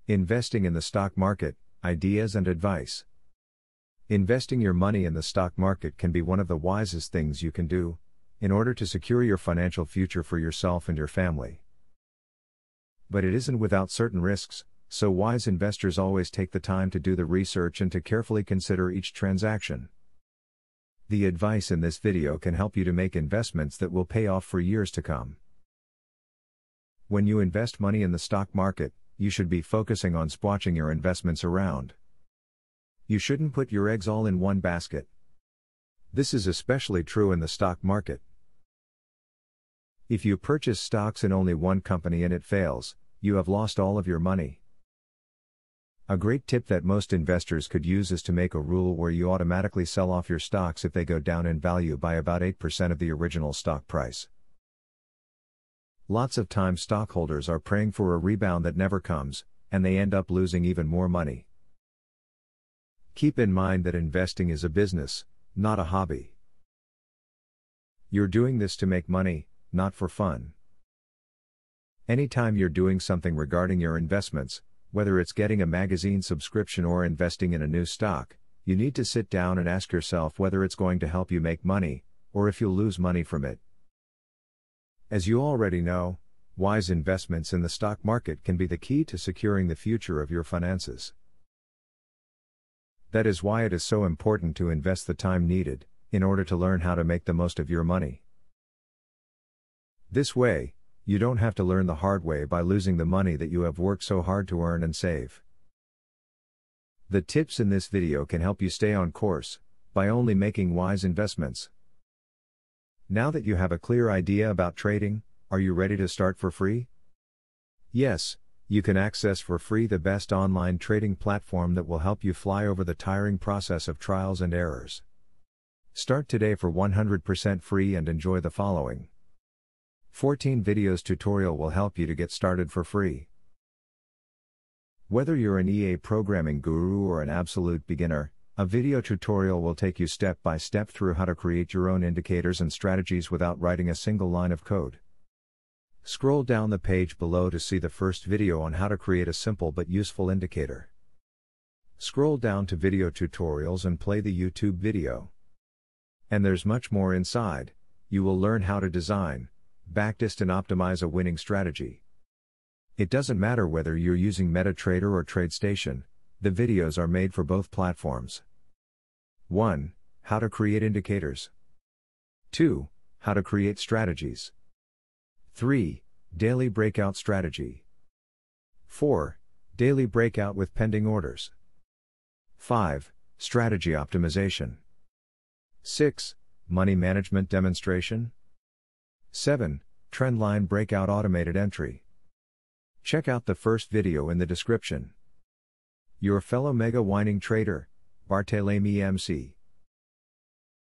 Investing in the stock market, ideas and advice. Investing your money in the stock market can be one of the wisest things you can do, in order to secure your financial future for yourself and your family. But it isn't without certain risks, so wise investors always take the time to do the research and to carefully consider each transaction. The advice in this video can help you to make investments that will pay off for years to come. When you invest money in the stock market, you should be focusing on spwatching your investments around. You shouldn't put your eggs all in one basket. This is especially true in the stock market. If you purchase stocks in only one company and it fails, you have lost all of your money. A great tip that most investors could use is to make a rule where you automatically sell off your stocks if they go down in value by about 8% of the original stock price. Lots of times stockholders are praying for a rebound that never comes, and they end up losing even more money. Keep in mind that investing is a business, not a hobby. You're doing this to make money, not for fun. Anytime you're doing something regarding your investments, whether it's getting a magazine subscription or investing in a new stock, you need to sit down and ask yourself whether it's going to help you make money, or if you'll lose money from it. As you already know, wise investments in the stock market can be the key to securing the future of your finances. That is why it is so important to invest the time needed, in order to learn how to make the most of your money. This way, you don't have to learn the hard way by losing the money that you have worked so hard to earn and save. The tips in this video can help you stay on course, by only making wise investments. Now that you have a clear idea about trading, are you ready to start for free? Yes, you can access for free the best online trading platform that will help you fly over the tiring process of trials and errors. Start today for 100% free and enjoy the following 14 videos tutorial will help you to get started for free. Whether you're an EA programming guru or an absolute beginner, a video tutorial will take you step by step through how to create your own indicators and strategies without writing a single line of code. Scroll down the page below to see the first video on how to create a simple but useful indicator. Scroll down to video tutorials and play the YouTube video. And there's much more inside. You will learn how to design, backtest and optimize a winning strategy. It doesn't matter whether you're using MetaTrader or TradeStation, the videos are made for both platforms. 1. How to create indicators. 2. How to create strategies. 3. Daily breakout strategy. 4. Daily breakout with pending orders. 5. Strategy optimization. 6. Money management demonstration. 7. Trendline breakout automated entry. Check out the first video in the description. Your fellow mega winning trader, Barthélemy MC.